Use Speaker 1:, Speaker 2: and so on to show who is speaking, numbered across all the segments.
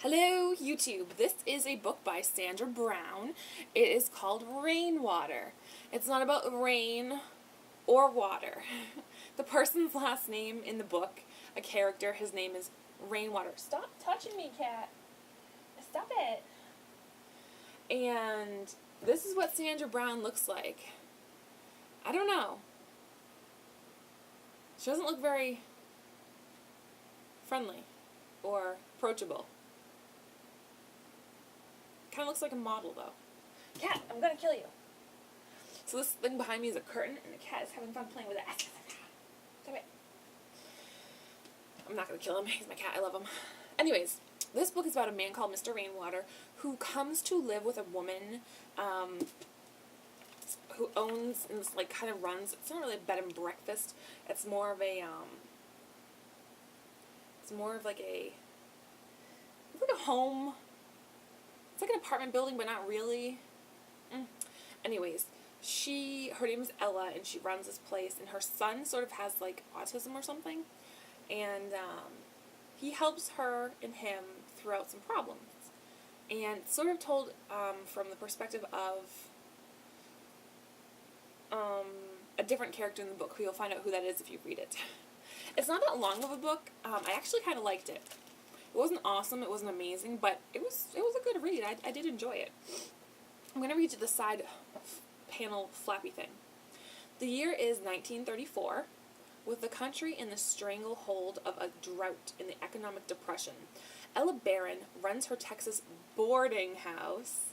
Speaker 1: Hello, YouTube. This is a book by Sandra Brown. It is called Rainwater. It's not about rain or water. The person's last name in the book, a character, his name is Rainwater. Stop touching me, cat. Stop it. And this is what Sandra Brown looks like. I don't know. She doesn't look very friendly or approachable. Kind of looks like a model, though. Cat, I'm gonna kill you. So this thing behind me is a curtain, and the cat is having fun playing with it. Stop it. I'm not gonna kill him. He's my cat. I love him. Anyways, this book is about a man called Mr. Rainwater who comes to live with a woman who owns and like kind of runs. It's not really a bed and breakfast. It's more of a it's more of like a home. It's like an apartment building, but not really. Anyways, her name is Ella, and she runs this place, and her son sort of has, like, autism or something, and he helps her and him throughout some problems, and it's sort of told from the perspective of a different character in the book, who you'll find out who that is if you read it. It's not that long of a book. I actually kind of liked it. It wasn't awesome, it wasn't amazing, but it was a good read. I did enjoy it. I'm going to read you the side panel flappy thing. The year is 1934, with the country in the stranglehold of a drought in the economic depression. Ella Barron runs her Texas boarding house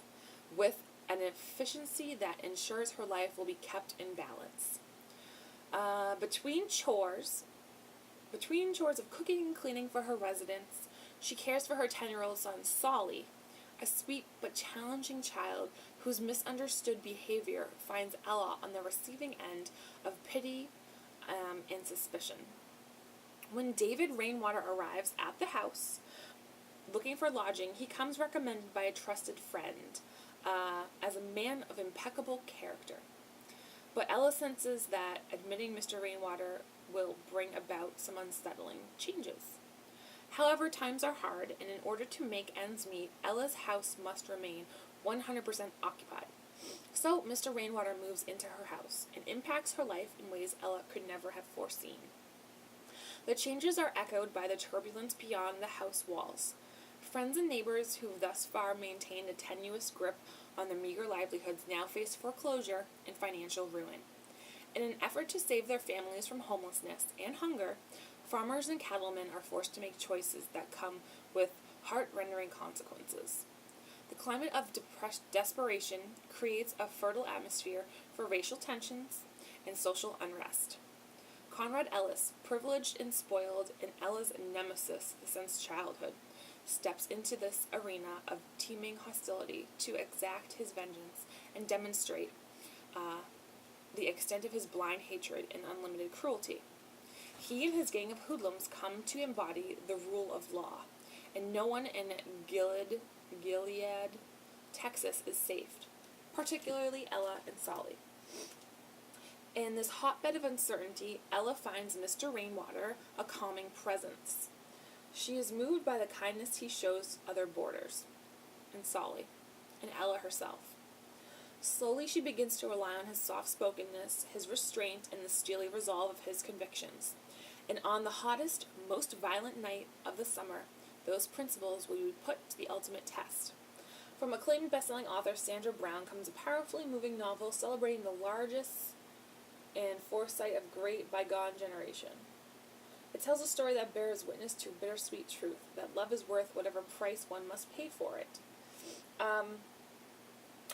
Speaker 1: with an efficiency that ensures her life will be kept in balance. Between chores of cooking and cleaning for her residents, she cares for her 10-year-old son, Solly, a sweet but challenging child whose misunderstood behavior finds Ella on the receiving end of pity and suspicion. When David Rainwater arrives at the house, looking for lodging, he comes recommended by a trusted friend as a man of impeccable character. But Ella senses that admitting Mr. Rainwater will bring about some unsettling changes. However, times are hard, and in order to make ends meet, Ella's house must remain 100% occupied. So, Mr. Rainwater moves into her house and impacts her life in ways Ella could never have foreseen. The changes are echoed by the turbulence beyond the house walls. Friends and neighbors who thus far maintained a tenuous grip on their meager livelihoods now face foreclosure and financial ruin. In an effort to save their families from homelessness and hunger, farmers and cattlemen are forced to make choices that come with heart-rending consequences. The climate of desperation creates a fertile atmosphere for racial tensions and social unrest. Conrad Ellis, privileged and spoiled, and Ella's nemesis since childhood, steps into this arena of teeming hostility to exact his vengeance and demonstrate the extent of his blind hatred and unlimited cruelty. He and his gang of hoodlums come to embody the rule of law, and no one in Gilead, Texas is safe, particularly Ella and Solly. In this hotbed of uncertainty, Ella finds Mr. Rainwater a calming presence. She is moved by the kindness he shows other boarders, and Solly, and Ella herself. Slowly she begins to rely on his soft-spokenness, his restraint, and the steely resolve of his convictions. And on the hottest, most violent night of the summer, those principles will be put to the ultimate test. From acclaimed best-selling author Sandra Brown comes a powerfully moving novel celebrating the largest and foresight of great bygone generation. It tells a story that bears witness to bittersweet truth, that love is worth whatever price one must pay for it.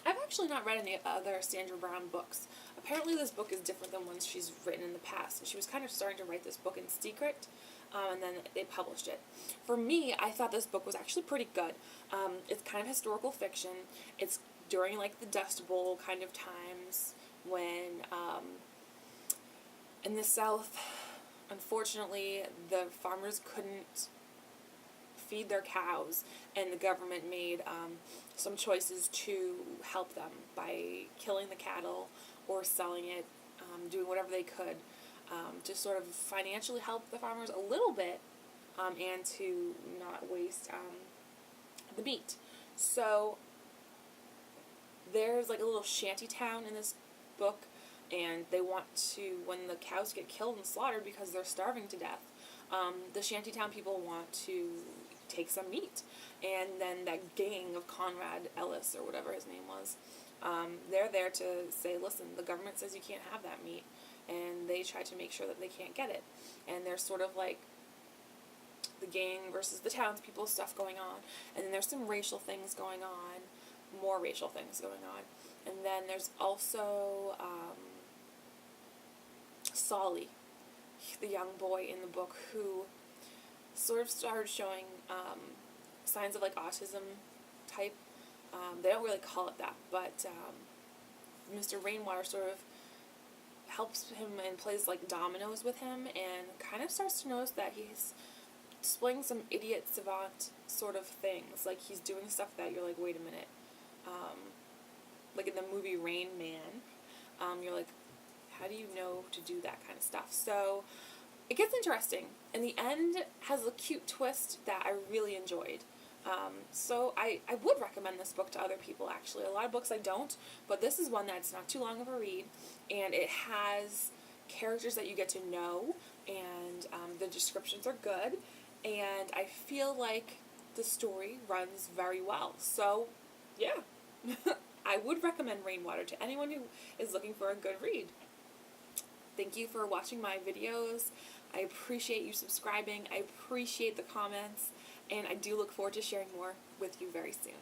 Speaker 1: I've actually not read any other Sandra Brown books. Apparently this book is different than ones she's written in the past. And she was kind of starting to write this book in secret, and then they published it. For me, I thought this book was actually pretty good. It's kind of historical fiction. It's during like the Dust Bowl kind of times when in the South, unfortunately, the farmers couldn't feed their cows, and the government made some choices to help them by killing the cattle or selling it, doing whatever they could to sort of financially help the farmers a little bit, and to not waste the meat. So there's like a little shanty town in this book, and they want to, when the cows get killed and slaughtered because they're starving to death, the shantytown people want to take some meat. And then that gang of Conrad Ellis, or whatever his name was, they're there to say, listen, the government says you can't have that meat. And they try to make sure that they can't get it. And there's sort of like the gang versus the townspeople stuff going on. And then there's some racial things going on, more racial things going on. And then there's also Solly, the young boy in the book who sort of started showing signs of like autism type. They don't really call it that, but Mr. Rainwater sort of helps him and plays like dominoes with him, and kind of starts to notice that he's displaying some idiot savant sort of things. Like he's doing stuff that you're like, wait a minute. Like in the movie Rain Man, you're like, how do you know to do that kind of stuff? So it gets interesting. And the end has a cute twist that I really enjoyed. So I would recommend this book to other people, actually. A lot of books I don't, but this is one that's not too long of a read, and it has characters that you get to know, and the descriptions are good, and I feel like the story runs very well. So, yeah. I would recommend Rainwater to anyone who is looking for a good read. Thank you for watching my videos. I appreciate you subscribing. I appreciate the comments. And I do look forward to sharing more with you very soon.